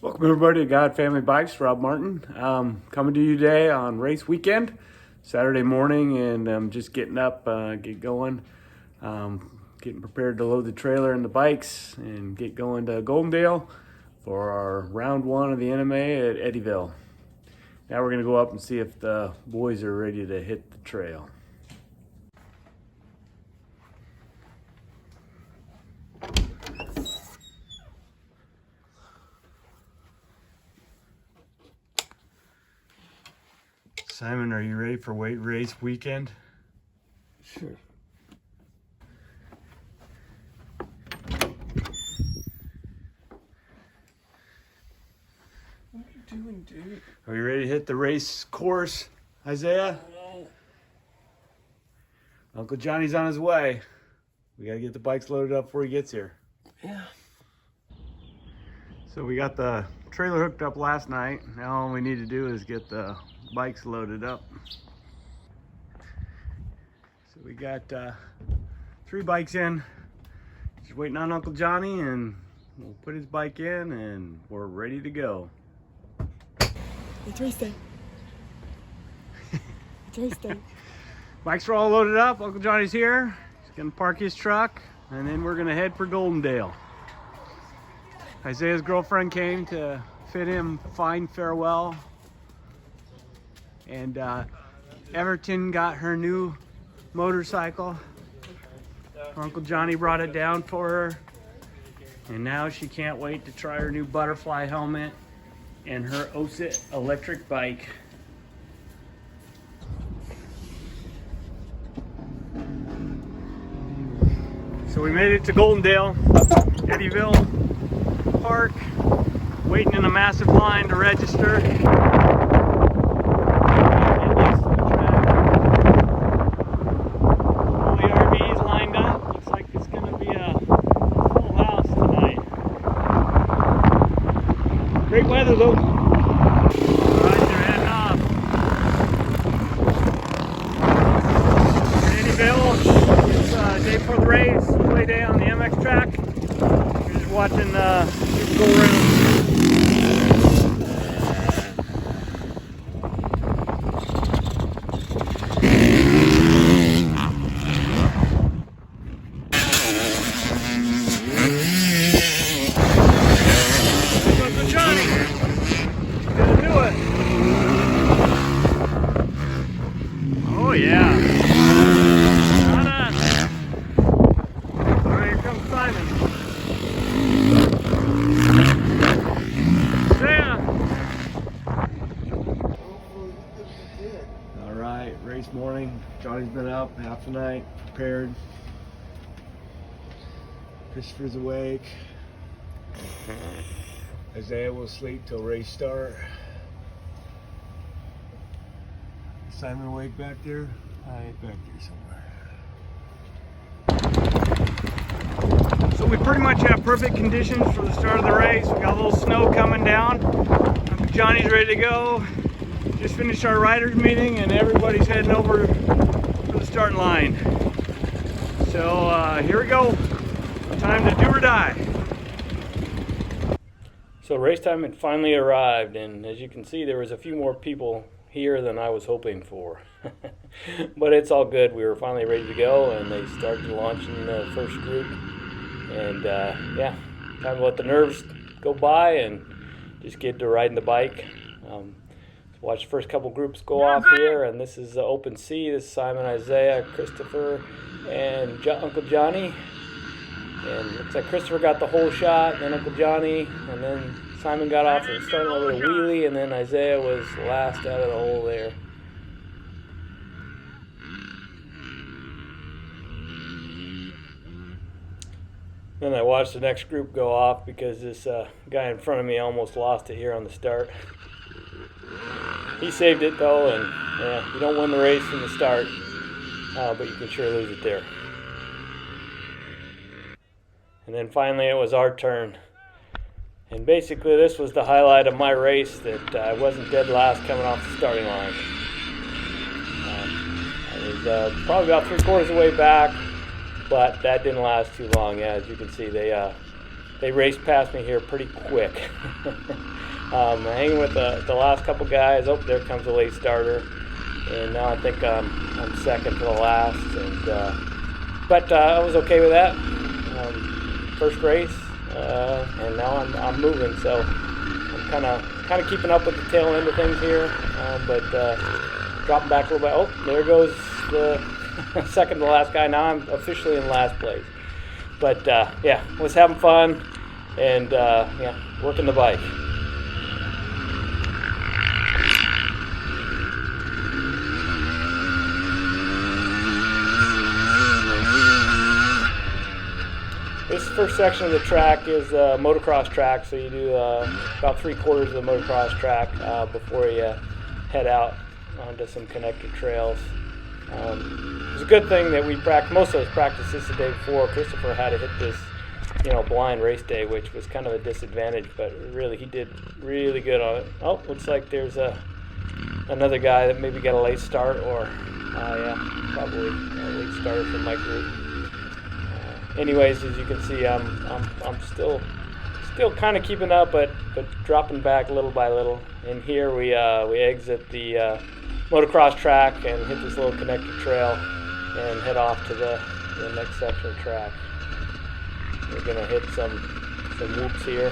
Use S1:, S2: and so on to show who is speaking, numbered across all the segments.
S1: Welcome everybody to God Family Bikes. Rob Martin coming to you today on race weekend, Saturday morning, and I'm just getting up, get going, getting prepared to load the trailer and the bikes and get going to Goldendale for our round one of the NMA at Eddieville. Now we're going to go up and see if the boys are ready to hit the trail. Simon, are you ready for weight race weekend?
S2: Sure. What are you doing, dude?
S1: Are you ready to hit the race course, Isaiah?
S2: No.
S1: Uncle Johnny's on his way. We gotta get the bikes loaded up before he gets here.
S2: Yeah.
S1: So we got the trailer hooked up last night. Now all we need to do is get the bikes loaded up. So we got 3 bikes in. Just waiting on Uncle Johnny, and we'll put his bike in and we're ready to go.
S2: It's race day. It's race day.
S1: Bikes are all loaded up. Uncle Johnny's here. He's gonna park his truck, and then we're gonna head for Goldendale. Isaiah's girlfriend came to fit him fine farewell. And Everton got her new motorcycle. Uncle Johnny brought it down for her. And now she can't wait to try her new butterfly helmet and her OSIT electric bike. So we made it to Goldendale, Eddieville Park, waiting in a massive line to register. Great weather though. Alright, they're heading off. Eddieville, it's day before the race, play day on the MX track. We're just watching people go around. Oh yeah. Alright, here comes Simon. Alright, race morning. Johnny's been up half the night, prepared. Christopher's awake. Isaiah will sleep till race start. Simon awake back there? Back there somewhere. So we pretty much have perfect conditions for the start of the race. We got a little snow coming down. Johnny's ready to go. Just finished our riders meeting and everybody's heading over for the starting line. So here we go. Time to do or die. So race time had finally arrived, and as you can see, there was a few more people here than I was hoping for. But it's all good. We were finally ready to go, and they started launching the first group. And yeah, time to let the nerves go by and just get to riding the bike. Watch the first couple groups go off here, and this is Open C. This is Simon, Isaiah, Christopher, and Uncle Johnny. And looks like Christopher got the whole shot, and then Uncle Johnny, and then Simon got off and started a little wheelie, and then Isaiah was last out of the hole there. Then I watched the next group go off because this guy in front of me almost lost it here on the start. He saved it though, and yeah, you don't win the race from the start, but you can sure lose it there. And then finally it was our turn. And basically this was the highlight of my race, that I wasn't dead last coming off the starting line. I was probably about 3/4 of the way back, but that didn't last too long. Yeah, as you can see, they they raced past me here pretty quick. Hanging with the last couple guys. Oh, there comes a late starter, and now I think I'm second to the last. And but I was okay with that. First race, and now I'm moving. So I'm kind of keeping up with the tail end of things here, but dropping back a little bit. Oh, there goes the second to last guy. Now I'm officially in last place. But yeah, was having fun, and yeah, working the bike. This first section of the track is a motocross track, so you do about 3/4 of the motocross track before you head out onto some connector trails. It's a good thing that most of us practiced this the day before. Christopher had to hit this, blind race day, which was kind of a disadvantage, but really he did really good on it. Oh, looks like there's another guy that maybe got a late start, or yeah, probably a late starter from my group. Anyways, as you can see, I'm still kind of keeping up, but dropping back little by little. And here we exit the motocross track and hit this little connector trail and head off to the next section of track. We're gonna hit some whoops here.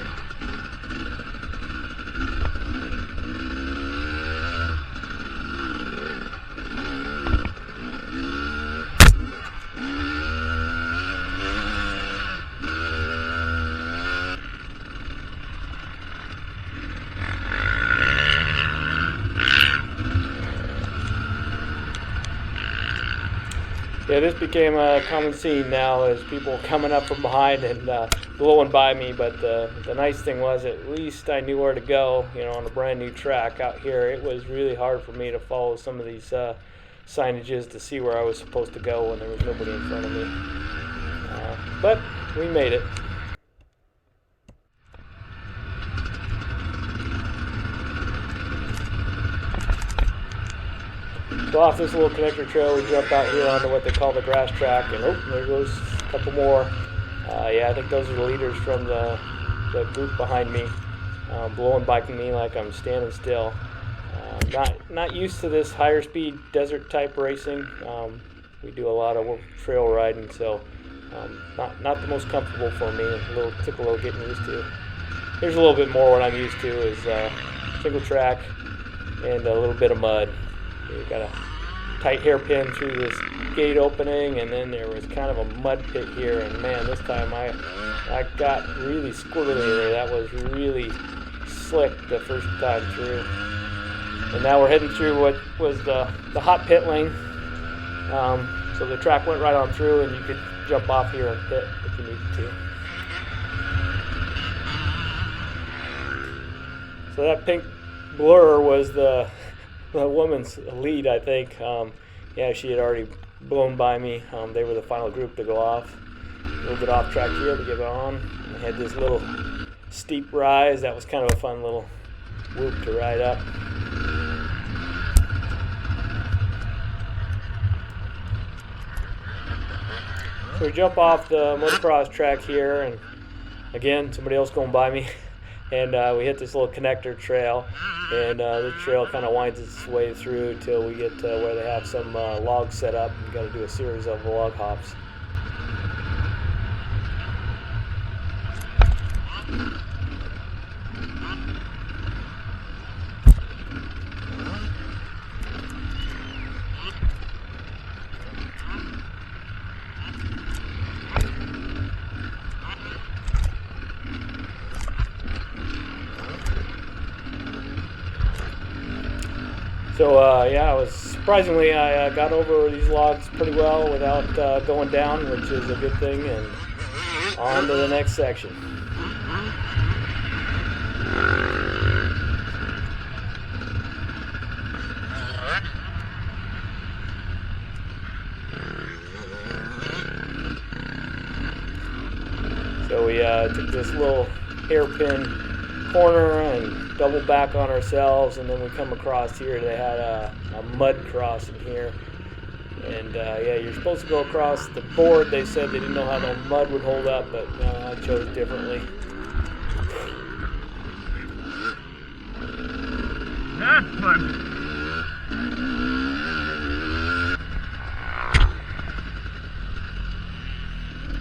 S1: Yeah, this became a common scene now as people coming up from behind and blowing by me, but the nice thing was at least I knew where to go, on a brand new track out here. It was really hard for me to follow some of these signages to see where I was supposed to go when there was nobody in front of me. But we made it. So off this little connector trail, we jump out here onto what they call the grass track, and oh, there goes a couple more. Yeah, I think those are the leaders from the group behind me, blowing biking me like I'm standing still. Not used to this higher speed desert type racing. We do a lot of trail riding, so not the most comfortable for me. Took a little getting used to. Here's a little bit more. What I'm used to is single track and a little bit of mud. You've got a tight hairpin through this gate opening, and then there was kind of a mud pit here, and man, this time I got really squirrely there. That was really slick the first time through. And now we're heading through what was the hot pit lane. So the track went right on through, and you could jump off here and pit if you needed to. So that pink blur was the woman's lead, I think. Yeah, she had already blown by me. They were the final group to go off. A little bit off track here to get on. We had this little steep rise. That was kind of a fun little whoop to ride up. So we jump off the motocross track here, and again, somebody else going by me. And we hit this little connector trail, and the trail kind of winds its way through till we get to where they have some logs set up. We've got to do a series of log hops. So yeah, surprisingly I got over these logs pretty well without going down, which is a good thing, and on to the next section. So we took this little hairpin corner and double back on ourselves, and then we come across here. They had a mud crossing here, and yeah, you're supposed to go across the board. They said they didn't know how the mud would hold up, but I chose differently.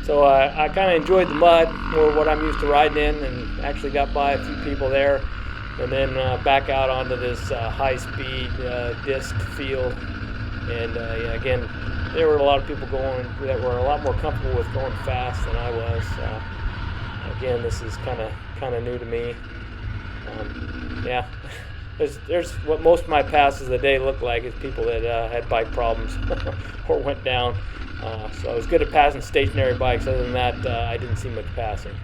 S1: So I kind of enjoyed the mud, more what I'm used to riding in, and actually got by a few people there, and then back out onto this high-speed disc field. And yeah, again, there were a lot of people going that were a lot more comfortable with going fast than I was. Again, this is kind of new to me. Yeah, there's what most of my passes of the day look like is people that had bike problems or went down. So I was good at passing stationary bikes. Other than that, I didn't see much passing.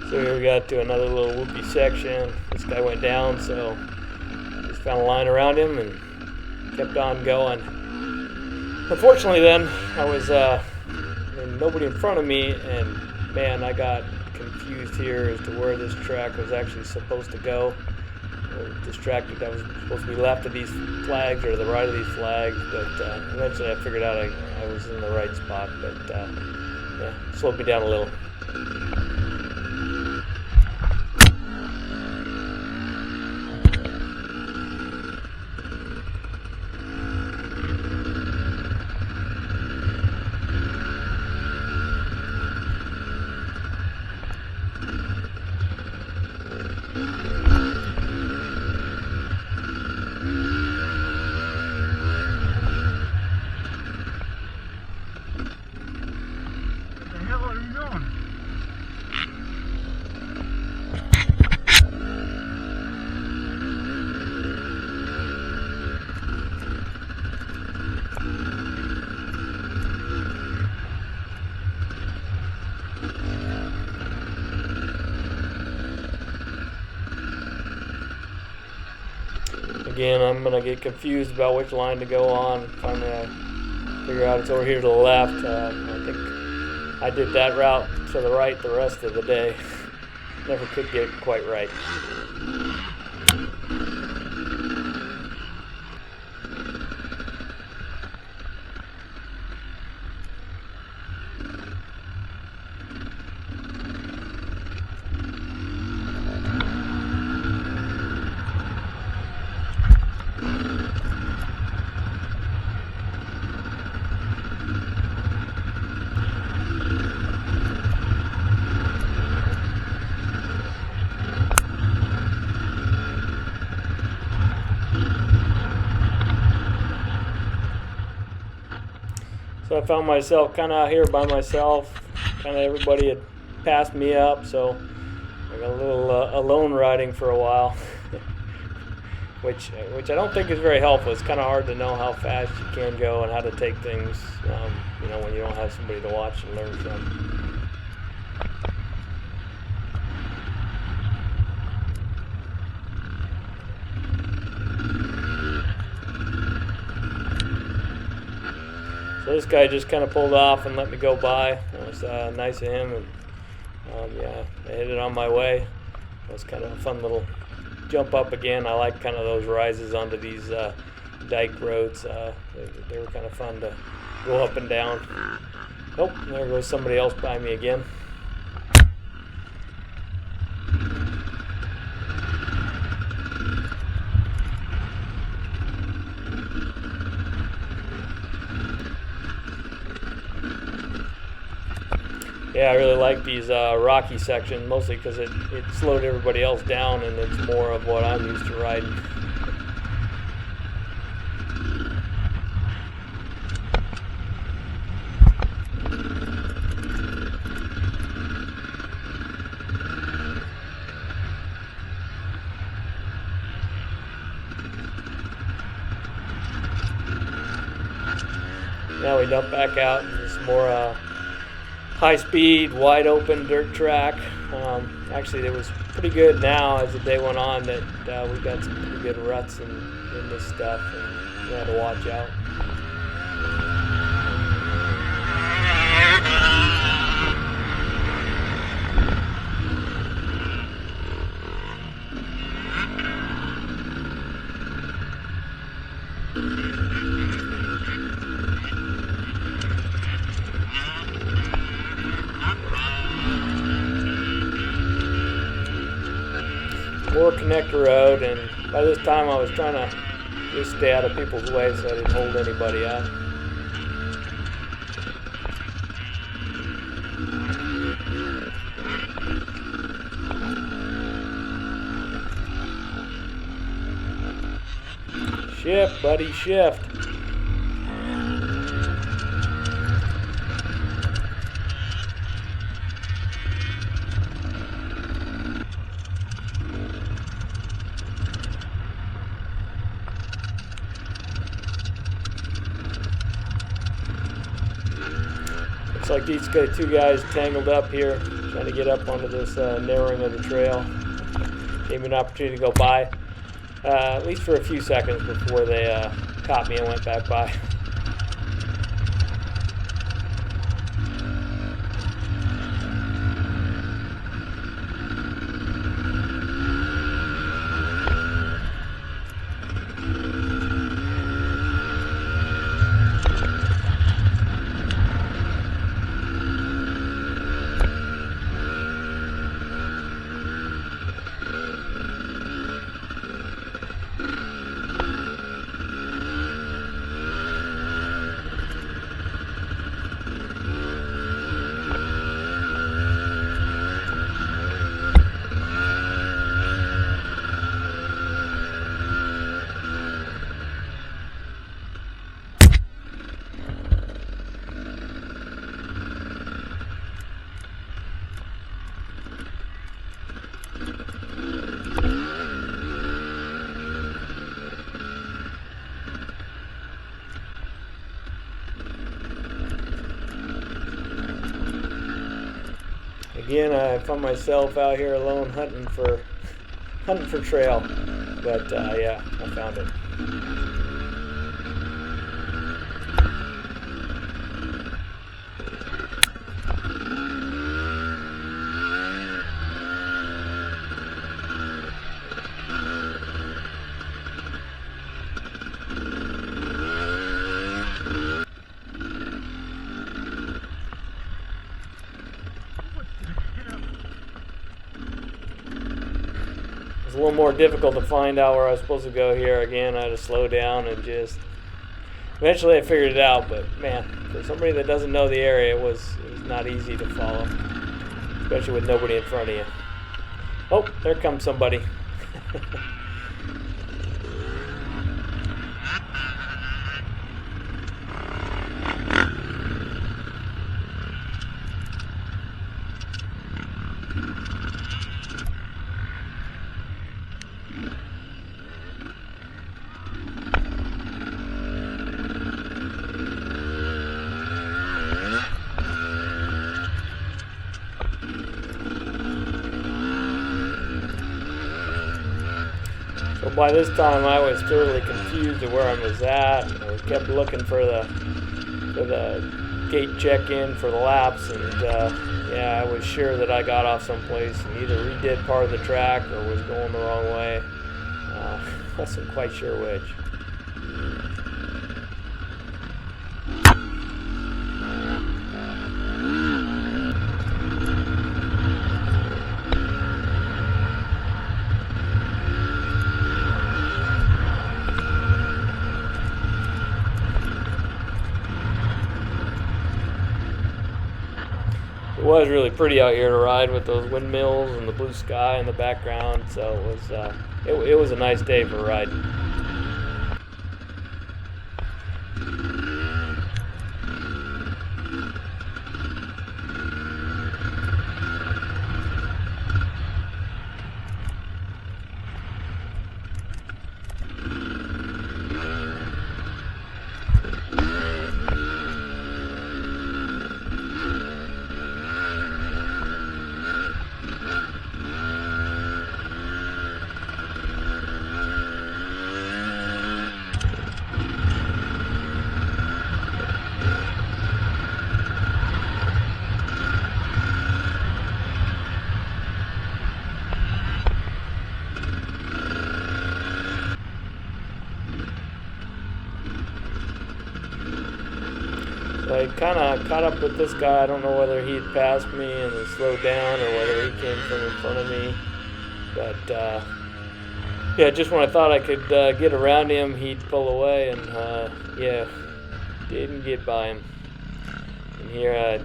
S1: So here we got to another little whoopie section. This guy went down, so just found a line around him and kept on going. Unfortunately then, I was nobody in front of me, and man, I got confused here as to where this track was actually supposed to go. I was distracted. I was supposed to be left of these flags or to the right of these flags, but eventually I figured out I was in the right spot, but yeah, slowed me down a little. Again, I'm going to get confused about which line to go on. Finally, I figure out it's over here to the left. I think I did that route to the right the rest of the day. Never could get it quite right. So I found myself kind of out here by myself. Kind of everybody had passed me up, so I got a little alone riding for a while, which I don't think is very helpful. It's kind of hard to know how fast you can go and how to take things, when you don't have somebody to watch and learn from. So this guy just kind of pulled off and let me go by. It was nice of him, and yeah, I headed on my way. It was kind of a fun little jump up again. I like kind of those rises onto these dike roads. They were kind of fun to go up and down. Oh, there goes somebody else by me again. Yeah, I really like these rocky sections, mostly because it slowed everybody else down, and it's more of what I'm used to riding. Now we dump back out into this more high-speed, wide-open dirt track. Actually, it was pretty good now as the day went on that we got some pretty good ruts in this stuff, and we had to watch out. More connector road, and by this time I was trying to just stay out of people's way so I didn't hold anybody up. Shift, buddy, shift. Looks like these two guys tangled up here, trying to get up onto this narrowing of the trail. Gave me an opportunity to go by, at least for a few seconds before they caught me and went back by. Again, I found myself out here alone hunting for trail, but yeah, I found it. It's a little more difficult to find out where I was supposed to go here. Again, I had to slow down and just eventually I figured it out, but man, for somebody that doesn't know the area, it was not easy to follow, especially with nobody in front of you. Oh, there comes somebody. So by this time I was thoroughly confused at where I was at. I kept looking for the gate check-in for the laps, and yeah, I was sure that I got off someplace and either redid part of the track or was going the wrong way. I wasn't quite sure which. It was really pretty out here to ride with those windmills and the blue sky in the background. So it was a nice day for riding. So I kind of caught up with this guy. I don't know whether he'd passed me and then slowed down or whether he came from in front of me. But yeah, just when I thought I could get around him, he'd pull away, and yeah, didn't get by him. And here,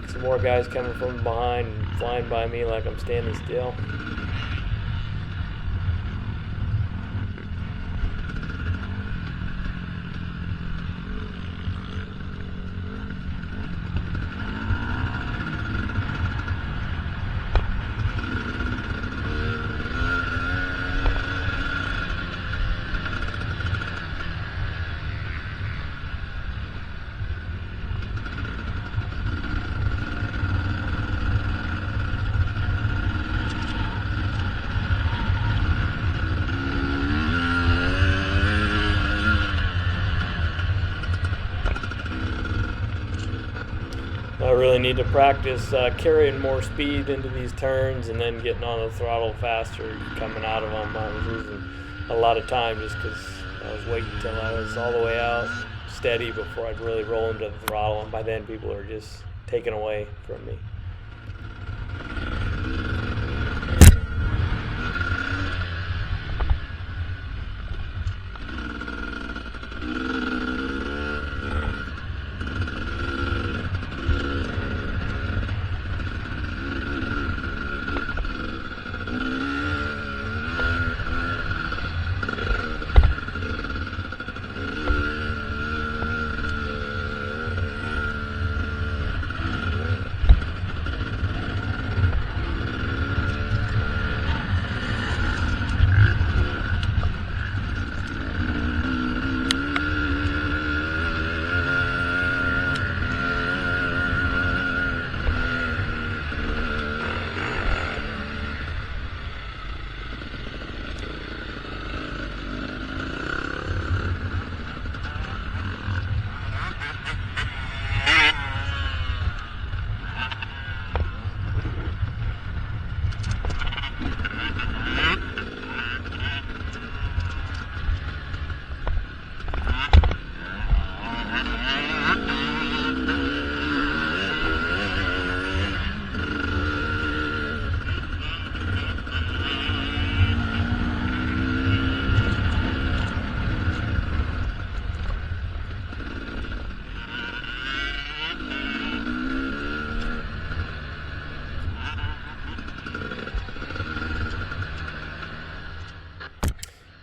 S1: some more guys coming from behind and flying by me like I'm standing still. I really need to practice carrying more speed into these turns and then getting on the throttle faster coming out of them. I was losing a lot of time just because I was waiting until I was all the way out steady before I'd really roll into the throttle, and by then people are just taken away from me.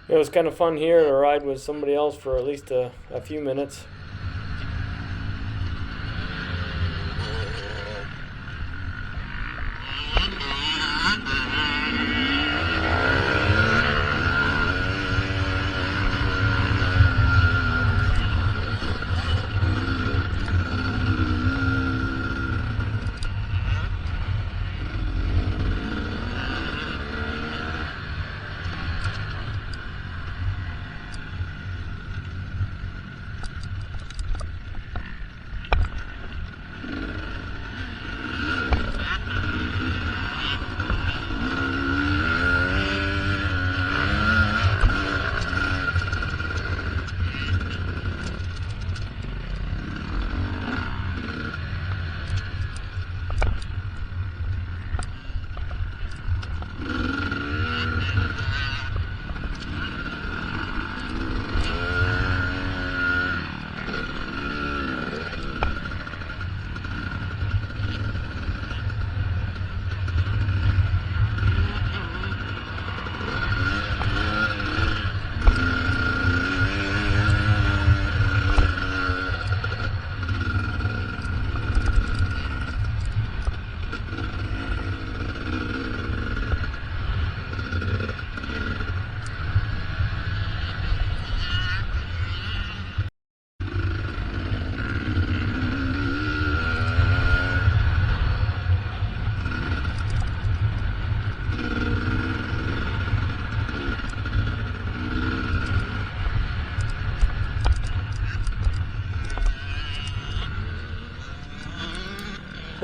S1: It was kind of fun here to ride with somebody else for at least a few minutes.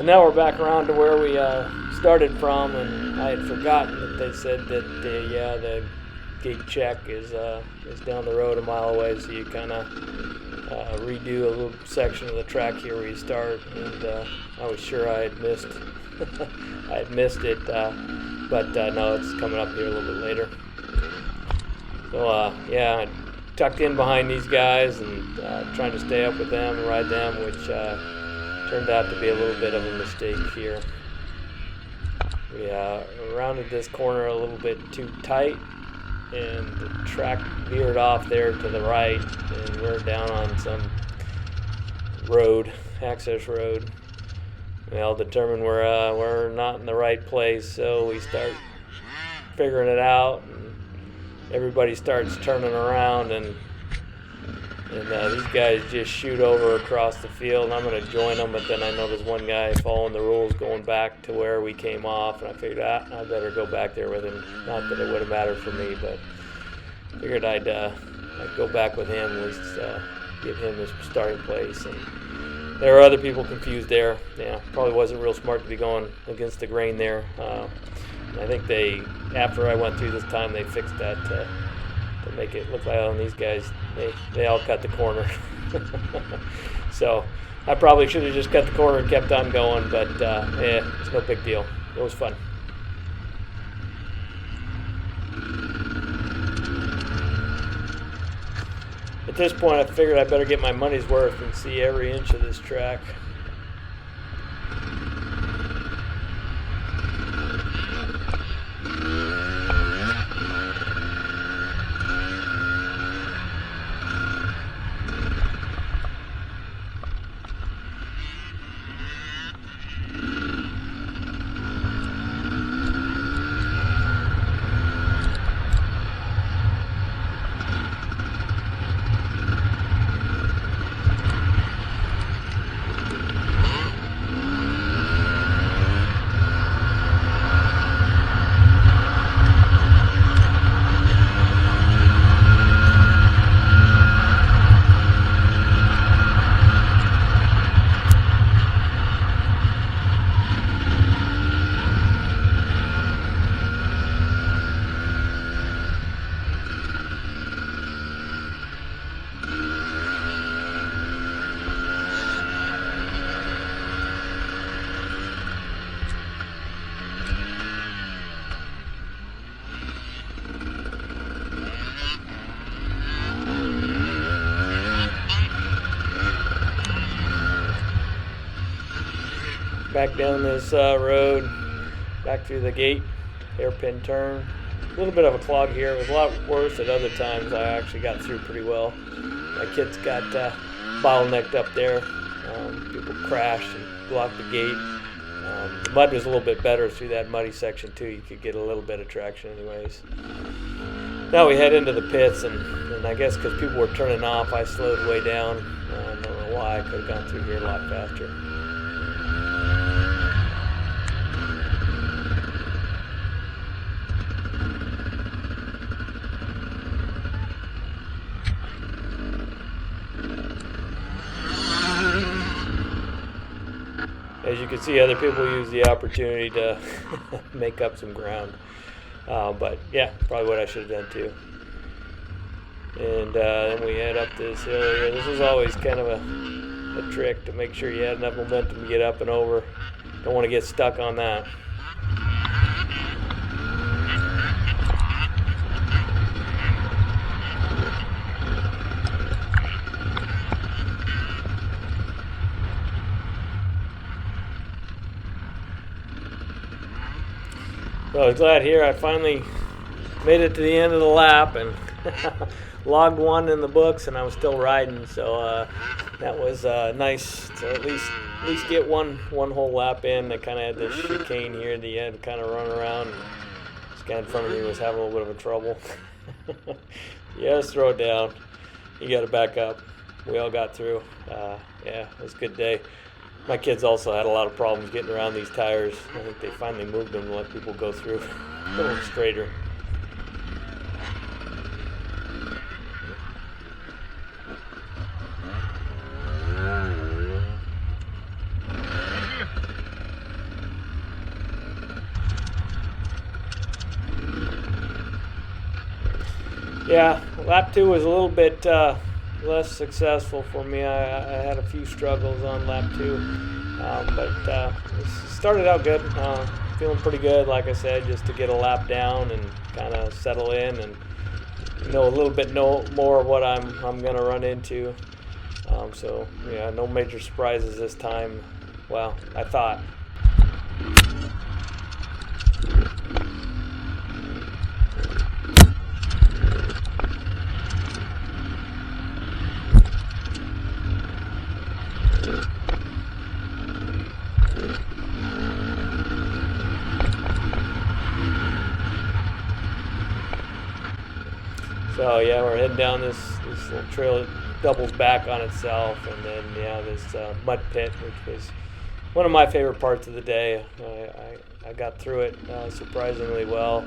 S1: now we're back around to where we started from, and I had forgotten that they said that the gate check is down the road a mile away, so you kind of redo a little section of the track here where you start, and I was sure I had missed it, but no, it's coming up here a little bit later. So yeah, I tucked in behind these guys and trying to stay up with them and ride them, which turned out to be a little bit of a mistake here. We rounded this corner a little bit too tight, and the track veered off there to the right, and we're down on some road, access road. We all determined we're not in the right place, so we start figuring it out, and everybody starts turning around, and these guys just shoot over across the field, and I'm going to join them, but then I noticed one guy following the rules going back to where we came off, and I figured I better go back there with him. Not that it would have mattered for me, but figured I'd go back with him, at least give him his starting place. And there were other people confused there. Yeah, probably wasn't real smart to be going against the grain there. I think after I went through this time, they fixed that to make it look like, oh, these guys, they all cut the corner. So I probably should have just cut the corner and kept on going, but yeah, it's no big deal. It was fun. At this point, I figured I better get my money's worth and see every inch of this track. Back down this road, back through the gate, hairpin turn. A little bit of a clog here. It was a lot worse at other times. I actually got through pretty well. My kids got bottlenecked up there. People crashed and blocked the gate. The mud was a little bit better through that muddy section too. You could get a little bit of traction anyways. Now we head into the pits, and I guess because people were turning off, I slowed way down. I don't know why. I could have gone through here a lot faster. As you can see, other people use the opportunity to make up some ground. But yeah, probably what I should have done too. And then we head up this hill here. This is always kind of a trick to make sure you had enough momentum to get up and over. Don't want to get stuck on that. So I was glad here I finally made it to the end of the lap and logged one in the books, and I was still riding, so that was nice to at least get one whole lap in. I kind of had this chicane here at the end to kind of run around, and this guy in front of me was having a little bit of a trouble. Yeah, just throw it down. You got to back up. We all got through. Yeah, it was a good day. My kids also had a lot of problems getting around these tires. I think they finally moved them to let people go through a little straighter. Yeah, lap 2 was a little bit less successful for me. I had a few struggles on lap 2, but it started out good. Feeling pretty good, like I said, just to get a lap down and kind of settle in and know a little bit more of what I'm going to run into. So yeah, no major surprises this time. Well, I thought. So yeah, we're heading down this little trail that doubles back on itself, and then yeah, this mud pit, which was one of my favorite parts of the day. I got through it surprisingly well.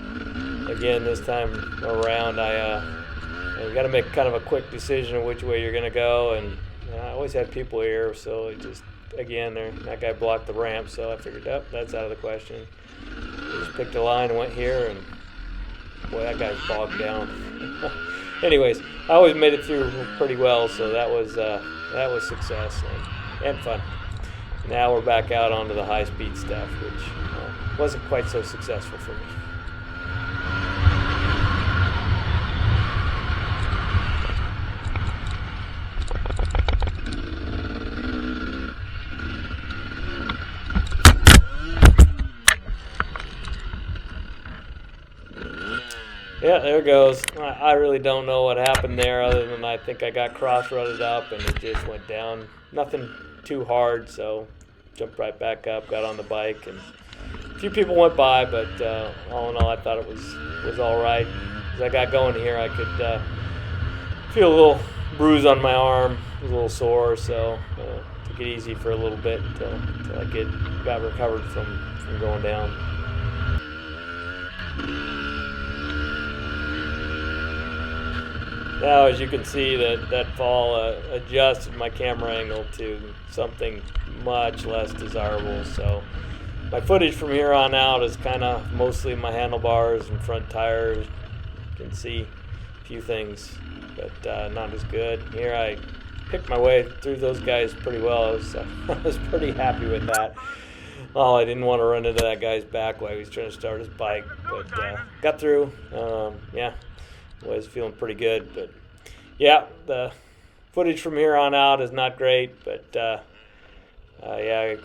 S1: Again, this time around, you got to make kind of a quick decision of which way you're going to go, and I always had people here, so it just again, that guy blocked the ramp, so I figured, oh, that's out of the question. Just picked a line and went here, and boy, that guy's bogged down. Anyways, I always made it through pretty well, so that was success and fun. Now we're back out onto the high-speed stuff, which wasn't quite so successful for me. Yeah, there it goes. I really don't know what happened there other than I think I got cross-rutted up and it just went down. Nothing too hard, so jumped right back up, got on the bike, and a few people went by, but all in all, I thought it was all right. As I got going here, I could feel a little bruise on my arm, a little sore, so took it easy for a little bit until I got recovered from going down. Now, as you can see, that fall adjusted my camera angle to something much less desirable. So my footage from here on out is kind of mostly my handlebars and front tires. You can see a few things, but not as good. Here I picked my way through those guys pretty well. I was pretty happy with that. Oh, I didn't want to run into that guy's back while he was trying to start his bike, but got through. Yeah. Was feeling pretty good, but yeah, the footage from here on out is not great, but yeah, I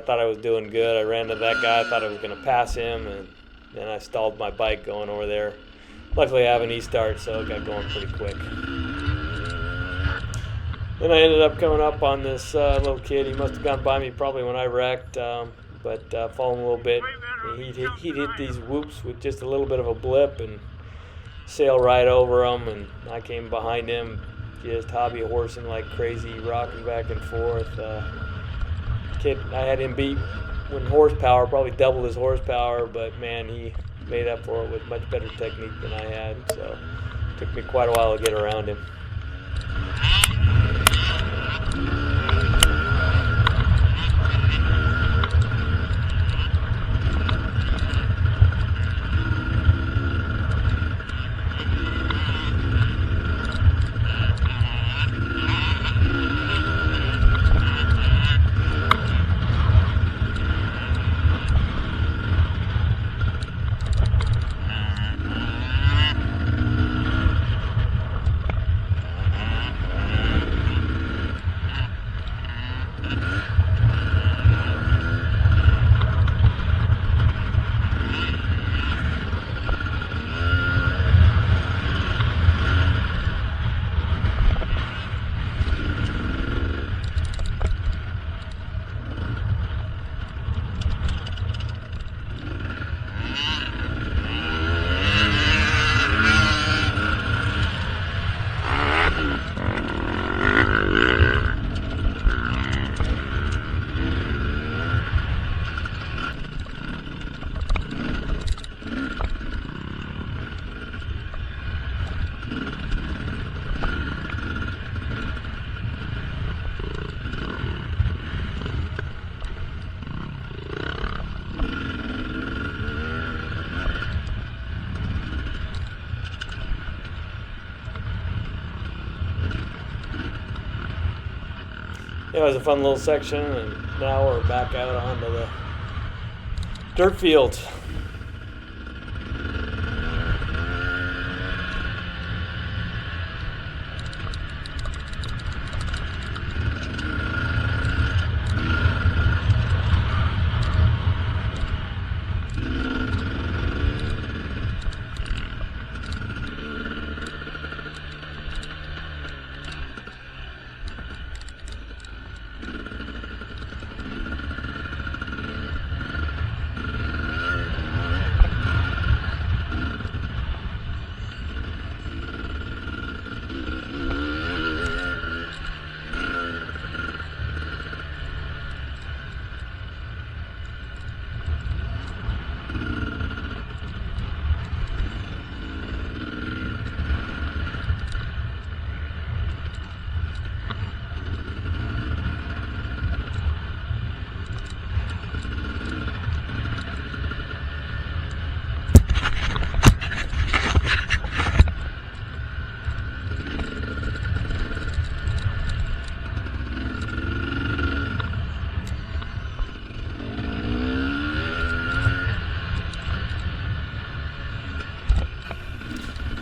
S1: thought I was doing good. I ran to that guy, I thought I was going to pass him, and then I stalled my bike going over there. Luckily I have an e-start, so it got going pretty quick. Then I ended up coming up on this little kid. He must have gone by me probably when I wrecked, but falling a little bit. He'd hit these whoops with just a little bit of a blip and sail right over him, and I came behind him, just hobby horsing like crazy, rocking back and forth. Kid, I had him beat with horsepower, probably double his horsepower, but man, he made up for it with much better technique than I had, so it took me quite a while to get around him. it was a fun little section, and now we're back out onto the dirt fields.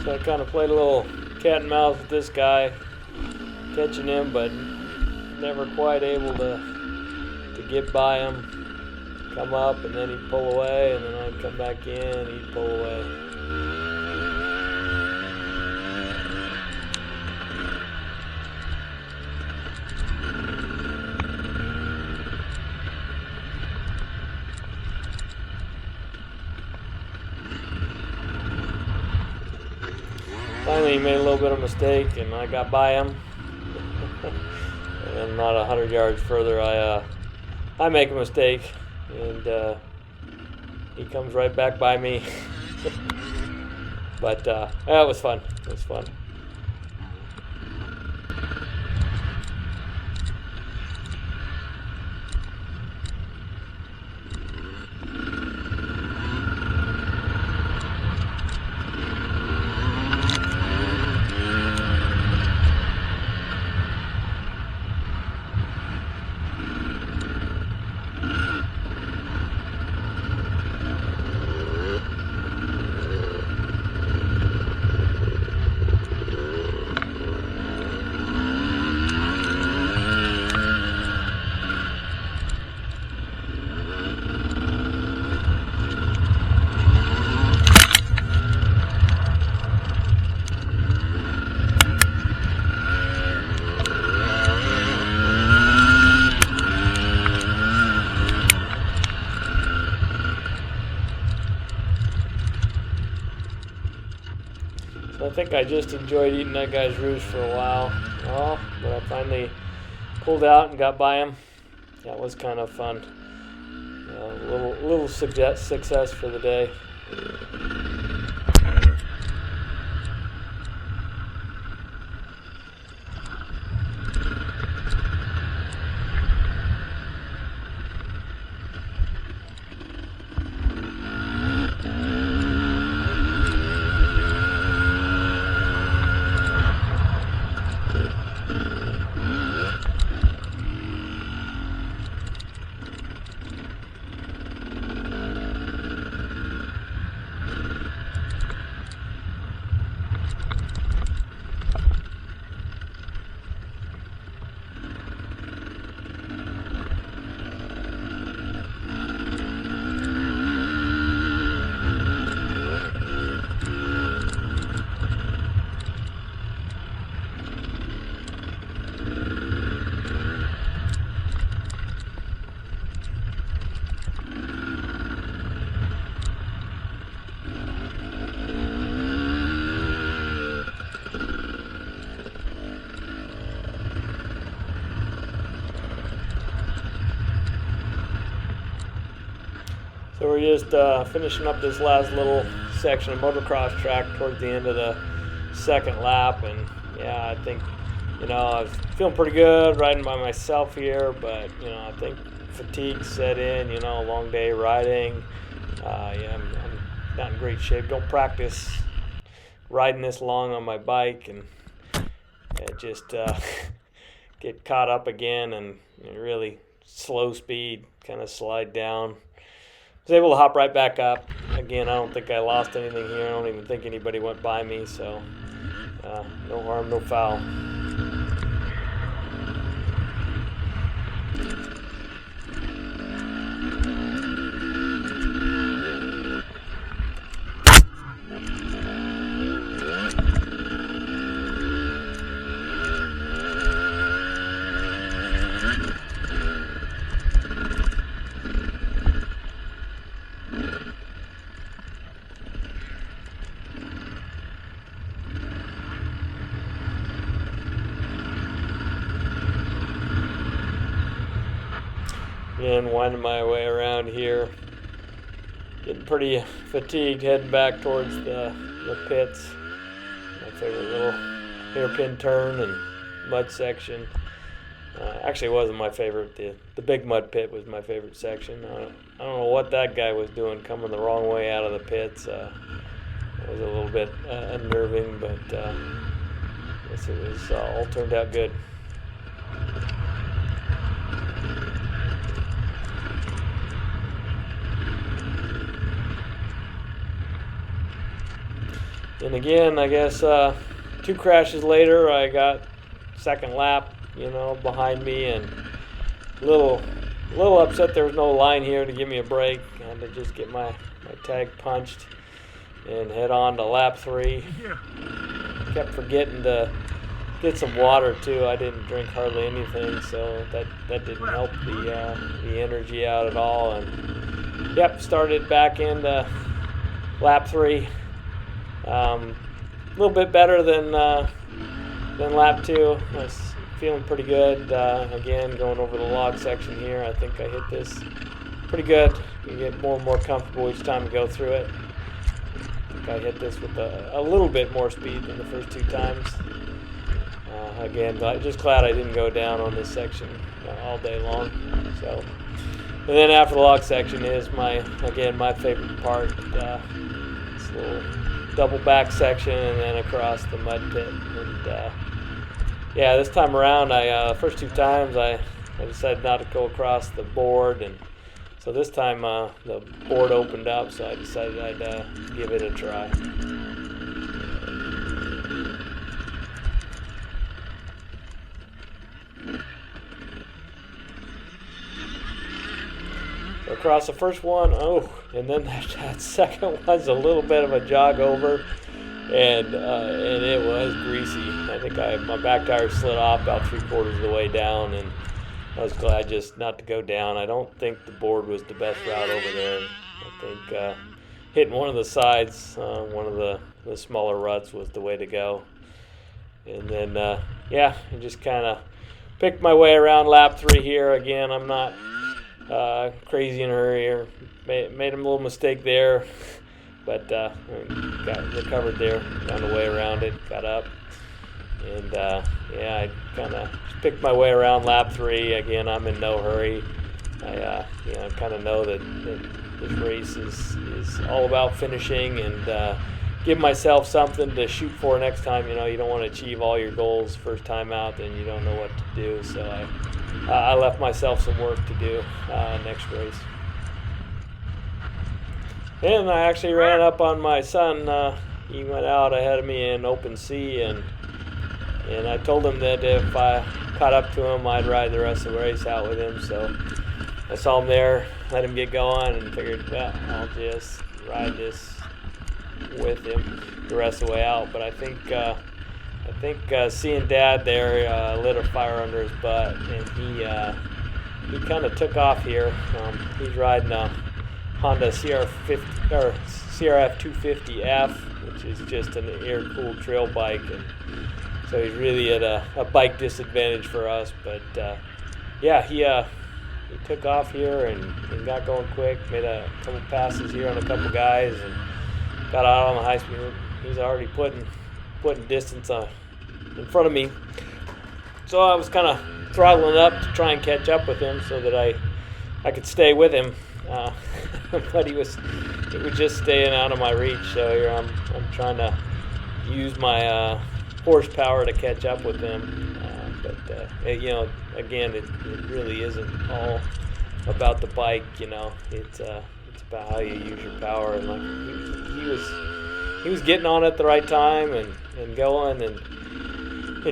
S1: So I kind of played a little cat and mouse with this guy, catching him, but never quite able to get by him. Come up and then he'd pull away, and then I'd come back in and he'd pull away. Finally, he made a little bit of a mistake, and I got by him. And not 100 yards further, I make a mistake, and he comes right back by me. But yeah, it was fun. It was fun. I think I just enjoyed eating that guy's roost for a while. Oh, but I finally pulled out and got by him. That was kind of fun. A little success for the day. So we're just finishing up this last little section of motocross track towards the end of the second lap, and yeah, I think, I was feeling pretty good riding by myself here, but I think fatigue set in, a long day riding. I'm not in great shape. Don't practice riding this long on my bike, and it just get caught up again and really slow speed, kind of slide down. Was able to hop right back up. Again, I don't think I lost anything here. I don't even think anybody went by me, so no harm, no foul. And winding my way around here, getting pretty fatigued, heading back towards the pits. My favorite little hairpin turn and mud section. Actually, it wasn't my favorite. The big mud pit was my favorite section. I don't know what that guy was doing, coming the wrong way out of the pits. It was a little bit unnerving, but I guess it was all turned out good. And again, I guess 2 crashes later, I got second lap, behind me, and a little upset there was no line here to give me a break. I had to just get my tag punched and head on to lap 3. Kept forgetting to get some water too. I didn't drink hardly anything, so that didn't help the energy out at all. And started back into lap 3. A little bit better than lap 2. I was feeling pretty good. Again, going over the log section here, I think I hit this pretty good. You get more and more comfortable each time you go through it. I think I hit this with a little bit more speed than the first 2 times. Again, just glad I didn't go down on this section all day long. So, and then after the log section is my favorite part. This little double back section and then across the mud pit. And this time around, the first 2 times I decided not to go across the board, and so this time the board opened up, so I decided I'd give it a try. So across the first one, and then that second one's a little bit of a jog over, and it was greasy. I think my back tire slid off about 3/4 of the way down, and I was glad just not to go down. I don't think the board was the best route over there. I think hitting one of the sides, one of the smaller ruts was the way to go. And then, I just kind of picked my way around lap 3 here. Again, I'm not crazy in a hurry here. Made a little mistake there, but got recovered there, found a way around it, got up. And I kind of picked my way around lap 3. Again, I'm in no hurry. I kind of know that this race is all about finishing and give myself something to shoot for next time. You don't want to achieve all your goals first time out, then you don't know what to do. So I left myself some work to do next race. And I actually ran up on my son. He went out ahead of me in open sea, and I told him that if I caught up to him, I'd ride the rest of the race out with him. So I saw him there, let him get going, and figured, well, I'll just ride this with him the rest of the way out. But I think seeing Dad there lit a fire under his butt, and he kind of took off here. He's riding a Honda CRF 250F, which is just an air-cooled trail bike, and so he's really at a bike disadvantage for us. But he took off here and got going quick, made a couple passes here on a couple guys, and got out on the high speed. He's already putting distance in front of me, so I was kind of throttling up to try and catch up with him so that I could stay with him. But he was just staying out of my reach. So here I'm trying to use my horsepower to catch up with him. But you know, again, it really isn't all about the bike. You know, it's about how you use your power. And like he was getting on at the right time and going, and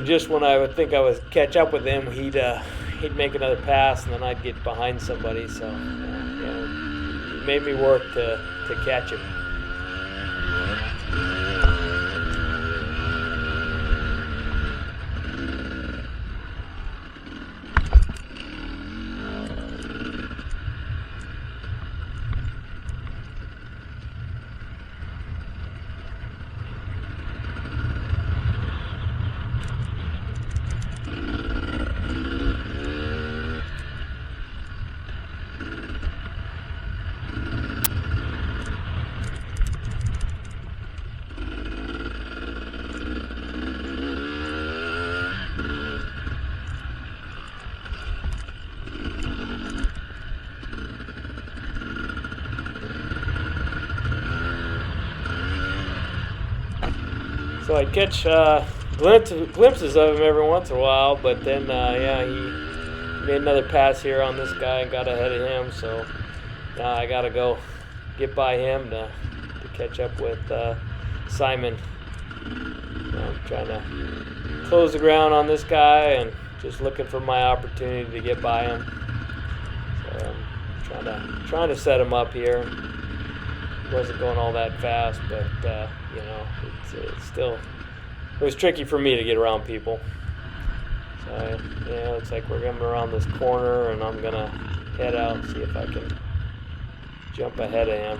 S1: just when I would think I would catch up with him, he'd make another pass, and then I'd get behind somebody. So you know, it made me work to catch him. So I catch glimpses of him every once in a while, but then yeah, he made another pass here on this guy and got ahead of him. So now I gotta go get by him to catch up with Simon. I'm trying to close the ground on this guy and just looking for my opportunity to get by him. So I'm trying to set him up here. Wasn't going all that fast, but you know, it's still, it was tricky for me to get around people. So yeah, looks like we're coming around this corner, and I'm gonna head out and see if I can jump ahead of him.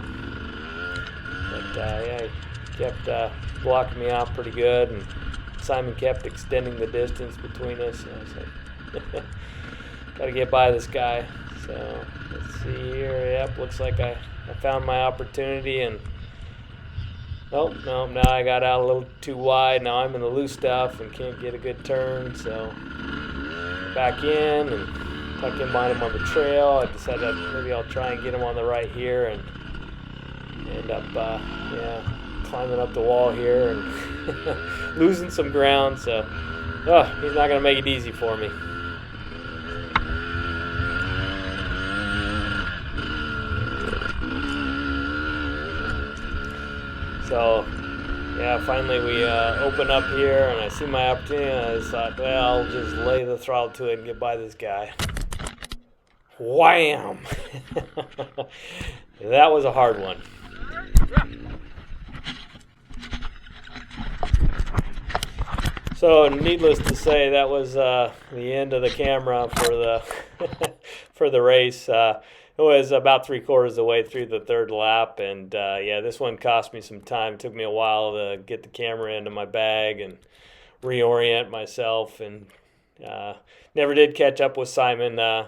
S1: But yeah, he kept blocking me out pretty good, and Simon kept extending the distance between us. And I was like, gotta get by this guy. So let's see here. Yep, looks like I found my opportunity, and oh no, now I got out a little too wide. Now I'm in the loose stuff and can't get a good turn. So back in and tuck in behind him on the trail. I decided that maybe I'll try and get him on the right here and end up yeah, climbing up the wall here and losing some ground. So he's not gonna make it easy for me. So, yeah, finally we open up here, and I see my opportunity, and I just thought, well, I'll just lay the throttle to it and get by this guy. Wham! That was a hard one. So, needless to say, that was the end of the camera for the for the race. It was about 3/4 of the way through the third lap, and yeah, this one cost me some time. It took me a while to get the camera into my bag and reorient myself, and never did catch up with Simon. I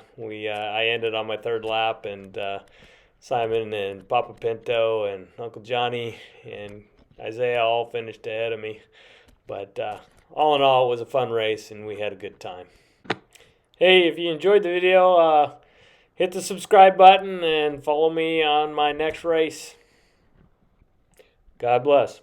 S1: ended on my third lap, and Simon and Papa Pinto and Uncle Johnny and Isaiah all finished ahead of me. But all in all, it was a fun race, and we had a good time. Hey, if you enjoyed the video, hit the subscribe button and follow me on my next race. God bless.